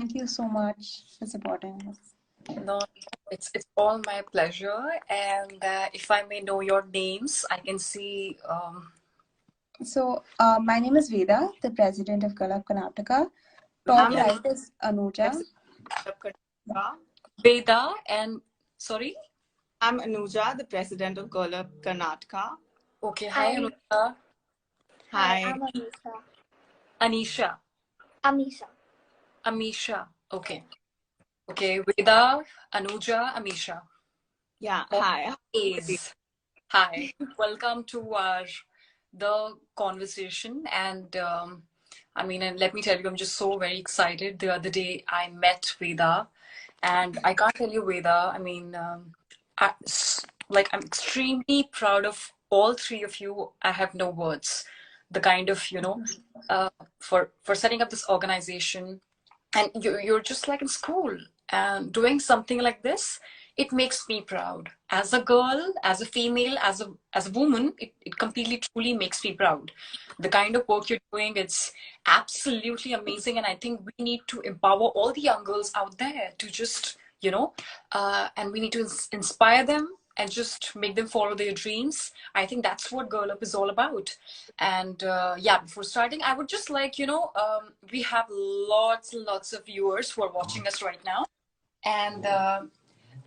Thank you so much for supporting us. No, it's all my pleasure. And if I may know your names, I can see. So, my name is Veda, the president of Club Karnataka. Top Yeah. right is Anuja. Veda and sorry. I'm Anuja, the president of Golub Karnataka. Okay, hi Anuja. Hi, I'm Anisha. Anisha. Amisha. Amisha. Okay. Okay, Veda, Anuja, Amisha. Yeah, hi. Hi. Welcome to our the conversation. And and let me tell you, I'm just so very excited. The other day I met Veda, and I can't tell you, Veda, I'm extremely proud of all three of you. I have no words. The kind of, for setting up this organization, and you're just like in school and doing something like this. It makes me proud as a girl, as a female, as a woman. It completely truly makes me proud. The kind of work you're doing, it's absolutely amazing. And I think we need to empower all the young girls out there to just and we need to inspire them and just make them follow their dreams. I think that's what Girl Up is all about. And before starting, I would just like, we have lots and lots of viewers who are watching us right now. And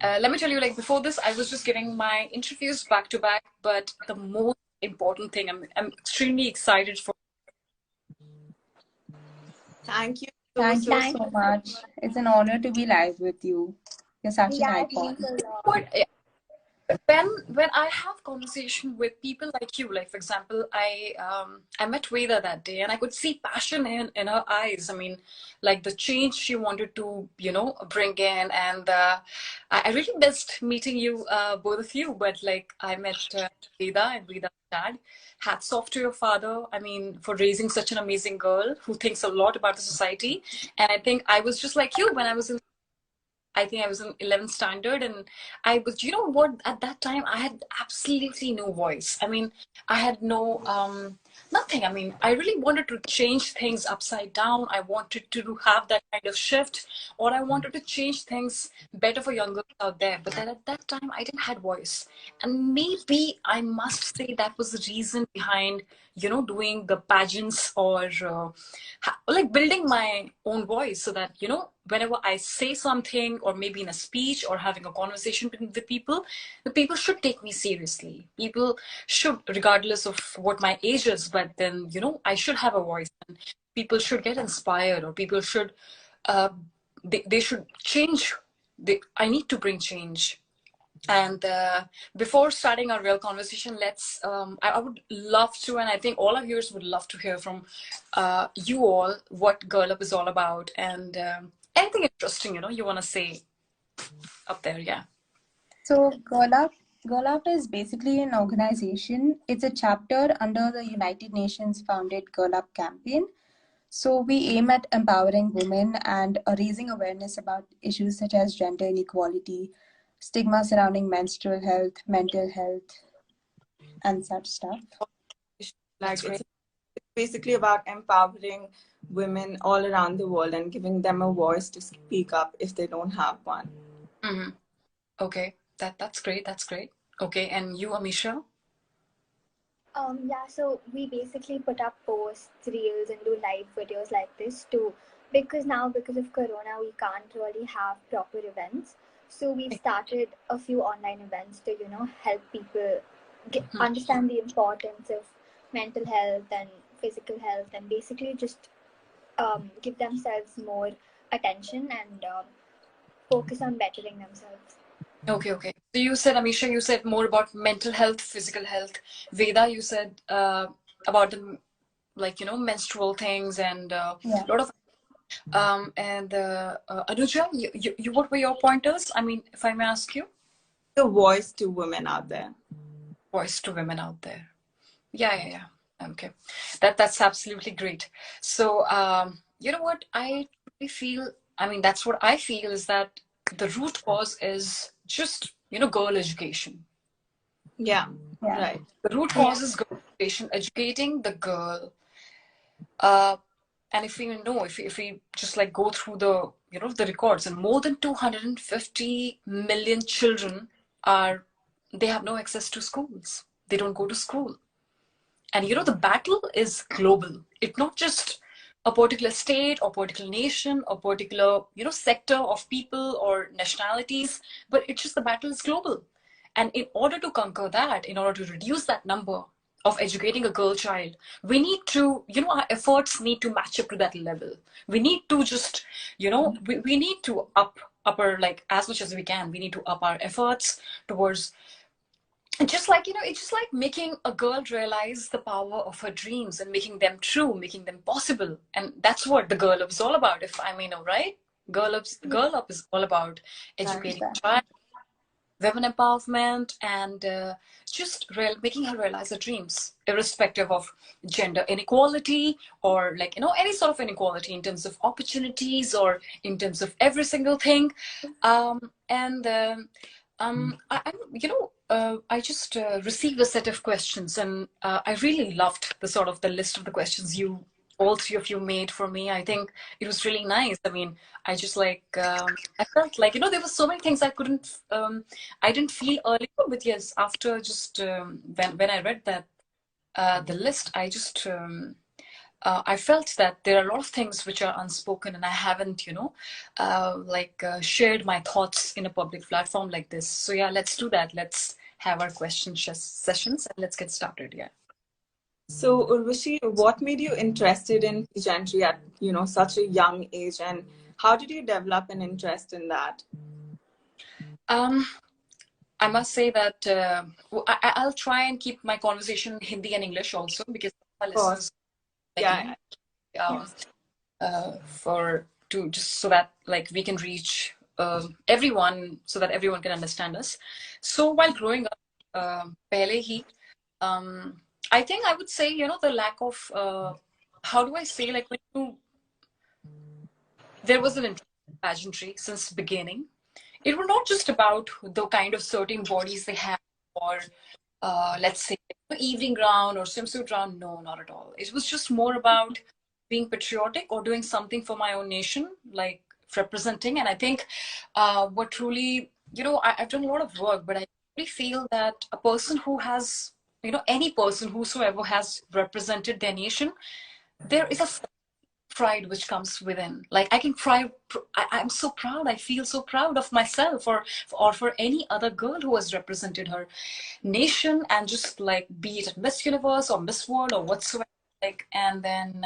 let me tell you, like before this, I was just giving my interviews back to back. But the most important thing, I'm extremely excited for. Thank you. Thank you so much. It's an honor to be live with you. You're such an icon. When I have conversation with people like you, like for example, I met Veda that day, and I could see passion in her eyes. I mean, like the change she wanted to bring in. And I really missed meeting you, both of you. But like I met Veda and Veda's dad. Hats off to your father. I mean, for raising such an amazing girl who thinks a lot about the society. And I think I was just like you when I was in 11th standard, and I was, you know what, at that time I had absolutely no voice. I mean, I had no nothing. I mean, I really wanted to change things upside down. I wanted to have that kind of shift, or I wanted to change things better for young girls out there. But then at that time I didn't have voice, and maybe I must say that was the reason behind doing the pageants, or like building my own voice, so that whenever I say something, or maybe in a speech or having a conversation with people, the people should take me seriously. People should, regardless of what my age is, but then I should have a voice, and people should get inspired, or people should they should change. I need to bring change. And before starting our real conversation, let's I would love to, and I think all our viewers would love to hear from you all what Girl Up is all about, and anything interesting you want to say up there. Yeah. So Girl Up is basically an organization. It's a chapter under the United Nations founded Girl Up campaign. So we aim at empowering women and raising awareness about issues such as gender inequality, stigma surrounding menstrual health, mental health, and such stuff. Like it's basically about empowering women all around the world and giving them a voice to speak up if they don't have one. Mm-hmm. Okay, that's great. That's great. Okay, and you, Amisha? So we basically put up posts, reels, and do live videos like this too, because of Corona, we can't really have proper events. So we've started a few online events to, help people understand the importance of mental health and physical health, and basically just give themselves more attention and focus on bettering themselves. Okay. So you said, Amisha, you said more about mental health, physical health. Veda, you said about the menstrual things and a lot of. And Anuja, you what were your pointers? I mean, if I may ask you. The voice to women out there. Voice to women out there. Yeah. Okay, that's absolutely great. So you know what I really feel. I mean, that's what I feel is that the root cause is just girl education. Yeah. Right. The root cause is girl education, educating the girl. And if we know, if we just like go through the the records, and more than 250 million children they have no access to schools. They don't go to school. And the battle is global. It's not just a particular state or particular nation or particular, sector of people or nationalities, but it's just the battle is global. And in order to conquer that, in order to reduce that number of educating a girl child, we need to, our efforts need to match up to that level. We need to just, we need to upper, like as much as we can, we need to up our efforts towards, and just like, it's just like making a girl realize the power of her dreams and making them true, making them possible. And that's what the Girl Up is all about, if I may know, right? Girl Up is all about educating child, women empowerment, and just making her realize her dreams, irrespective of gender inequality or like, any sort of inequality in terms of opportunities or in terms of every single thing. I just received a set of questions, and I really loved the list of the questions all three of you made for me. I think it was really nice. I mean, I just I felt like, there were so many things I didn't feel earlier, but yes, after just when I read that, the list, I felt that there are a lot of things which are unspoken, and I haven't, shared my thoughts in a public platform like this. So yeah, let's do that. Let's have our question sessions and let's get started. Yeah. So Urvashi, what made you interested in pageantry at such a young age, and how did you develop an interest in that? I must say that I'll try and keep my conversation Hindi and English also, because my listeners, just so that like we can reach everyone, so that everyone can understand us. So while growing up, pehle hi, I think I would say, the lack of, how do I say, like there was an interest in pageantry since the beginning. It was not just about the kind of certain bodies they have, or let's say evening gown or swimsuit gown. No, not at all. It was just more about being patriotic or doing something for my own nation, like representing. And I think what truly, I've done a lot of work, but I really feel that a person who has, any person whosoever has represented their nation, there is a pride which comes within. Like I can cry. I'm so proud. I feel so proud of myself, or for any other girl who has represented her nation, and just like be it Miss Universe or Miss World or whatsoever. Like, and then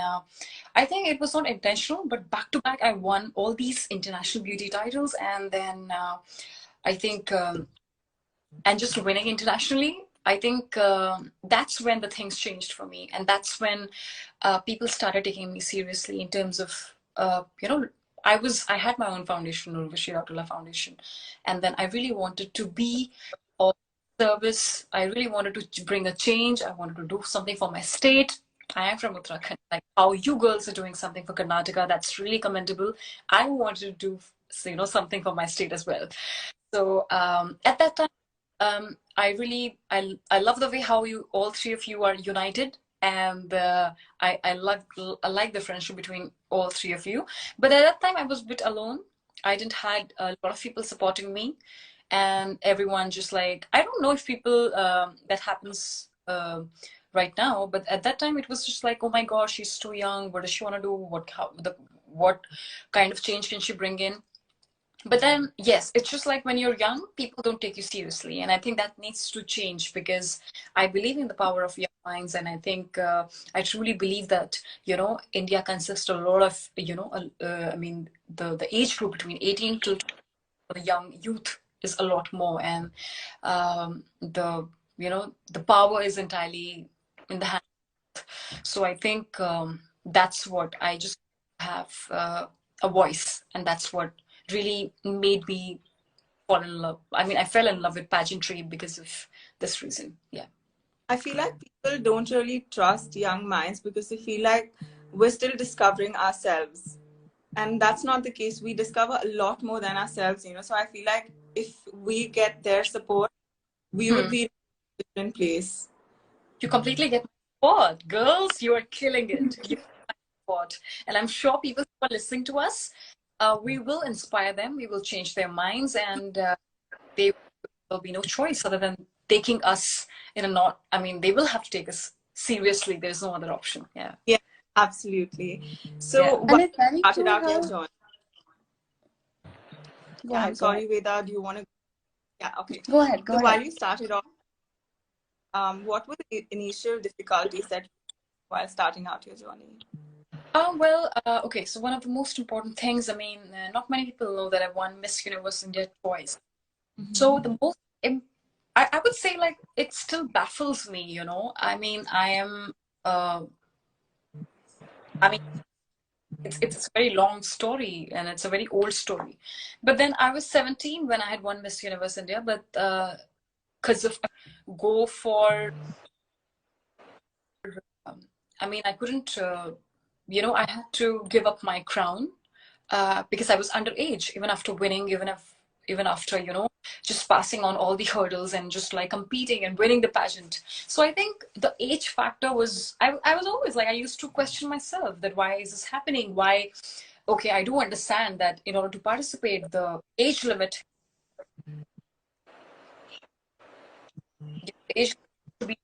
I think it was not intentional, but back to back, I won all these international beauty titles, and then I think, and just winning internationally. I think that's when the things changed for me. And that's when people started taking me seriously in terms of, I had my own foundation, Urvashi Rautela Foundation. And then I really wanted to be of service. I really wanted to bring a change. I wanted to do something for my state. I am from Uttarakhand. Like how you girls are doing something for Karnataka, that's really commendable. I wanted to do, something for my state as well. So at that time, I love the way how all three of you are united, and I like the friendship between all three of you. But at that time, I was a bit alone. I didn't had a lot of people supporting me, and everyone just like, I don't know if people that happens right now, but at that time it was just like, oh my gosh, she's too young. What does she want to do? What kind of change can she bring in? But then, yes, it's just like when you're young, people don't take you seriously. And I think that needs to change, because I believe in the power of young minds. And I think I truly believe that, India consists of a lot of, I mean, the age group between 18 to the young youth is a lot more. And the power is entirely in the hand. So I think that's what I just have a voice, and that's what really made me fall in love. I mean, I fell in love with pageantry because of this reason. Yeah. I feel like people don't really trust young minds because they feel like we're still discovering ourselves. And that's not the case. We discover a lot more than ourselves, So I feel like if we get their support, we would be in a different place. You completely get my support. Girls, you are killing it. You get my support. And I'm sure people who are listening to us, we will inspire them, we will change their minds, and they will be no choice other than taking us in a not, I mean, they will have to take us seriously. There's no other option. Yeah. Yeah, absolutely. So Yeah. And what it's very started true out your how. journey? Go Yeah, I'm ahead, go ahead. sorry, Veda, do you want to? Yeah, okay. Go ahead, go So while ahead. you started off, what were the initial difficulties that while starting out your journey? Well, okay. So one of the most important things, I mean, not many people know that I won Miss Universe India twice. So the most, I would say, like, it still baffles me, you know. I mean, uh, I mean, it's a very long story and it's a very old story. But then I was 17 when I had won Miss Universe India, but because of go for, I mean, I couldn't, I had to give up my crown because I was underage, even after winning, even after, just passing on all the hurdles and just like competing and winning the pageant. So I think the age factor was, I was always like, I used to question myself that why is this happening? Why? Okay, I do understand that in order to participate, the age limit, the age to be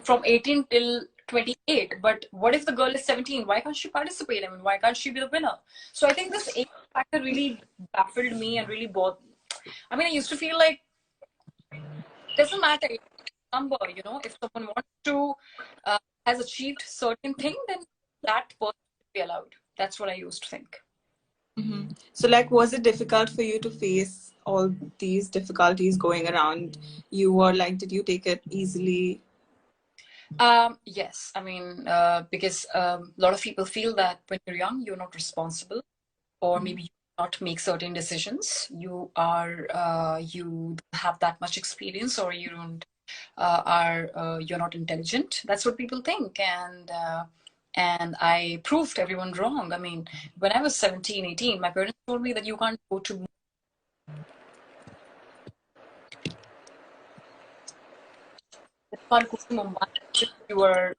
from 18 till 28. But what if the girl is 17? Why can't she participate? I mean, why can't she be the winner? So I think this age factor really baffled me and really bothered. I mean, I used to feel like it doesn't matter number, if someone wants to has achieved certain thing, then that person should be allowed. That's what I used to think. Mm-hmm. So, like, was it difficult for you to face all these difficulties going around you, or like, did you take it easily? Yes, I mean, because a lot of people feel that when you're young, you're not responsible, or maybe you not make certain decisions. You don't have that much experience, or you don't you're not intelligent. That's what people think, and I proved everyone wrong. I mean, when I was 17, 18, my parents told me that you can't go to Mumbai if you were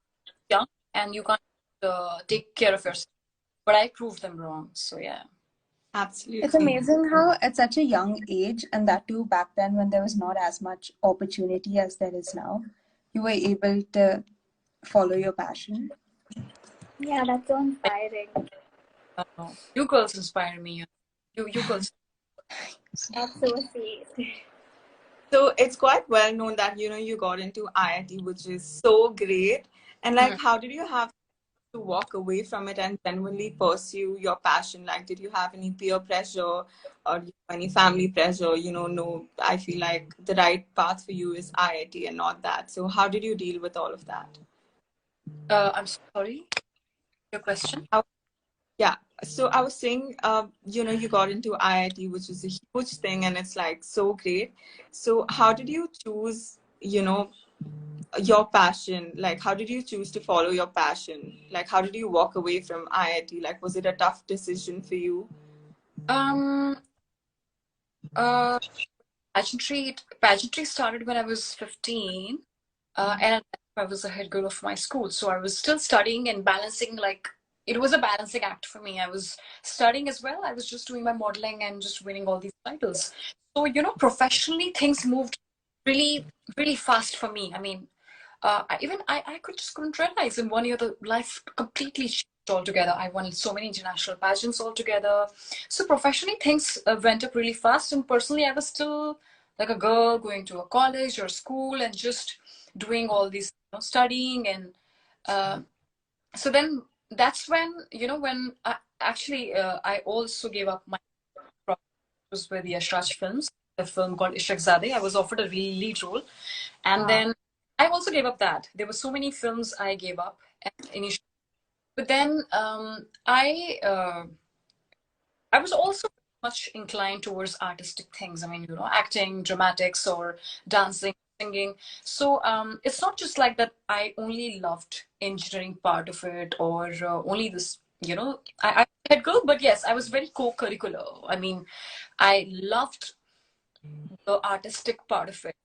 young and you can't take care of yourself. But I proved them wrong. So yeah. It's Absolutely. amazing how at such a young age, and that too back then when there was not as much opportunity as there is now, you were able to follow your passion. Yeah, that's so inspiring. You girls inspire me. You girls. That's so sweet. So it's quite well known that you got into IIT, which is so great. And like, how did you have to walk away from it and genuinely pursue your passion? Like, did you have any peer pressure or any family pressure? No, I feel like the right path for you is IIT and not that. So how did you deal with all of that? I'm sorry. Your question. Yeah. So I was saying, you got into IIT, which is a huge thing, and it's like so great. So how did you choose, your passion? Like, how did you choose to follow your passion? Like, how did you walk away from IIT? Like, was it a tough decision for you? Um. Uh. Pageantry started when I was 15, and at that time I was the head girl of my school. So I was still studying and balancing. Like it was a balancing act for me. I was studying as well. I was just doing my modeling and just winning all these titles. So professionally things moved really, really fast for me. I mean, I couldn't realize in 1 year the life completely changed altogether. I won so many international pageants altogether. So professionally things went up really fast, and personally I was still like a girl going to a college or school and just doing all these studying, and uh, so then that's when I also gave up my project. It was with Yashraj Films, a film called Ishaq Zadeh. I was offered a lead role, and then I also gave up that. There were so many films I gave up initially, but then I was also much inclined towards artistic things. I mean, acting, dramatics, or dancing, singing. So it's not just like that. I only loved engineering part of it, or only this. I had girl, but yes, I was very co-curricular. I mean, I loved the artistic part of it.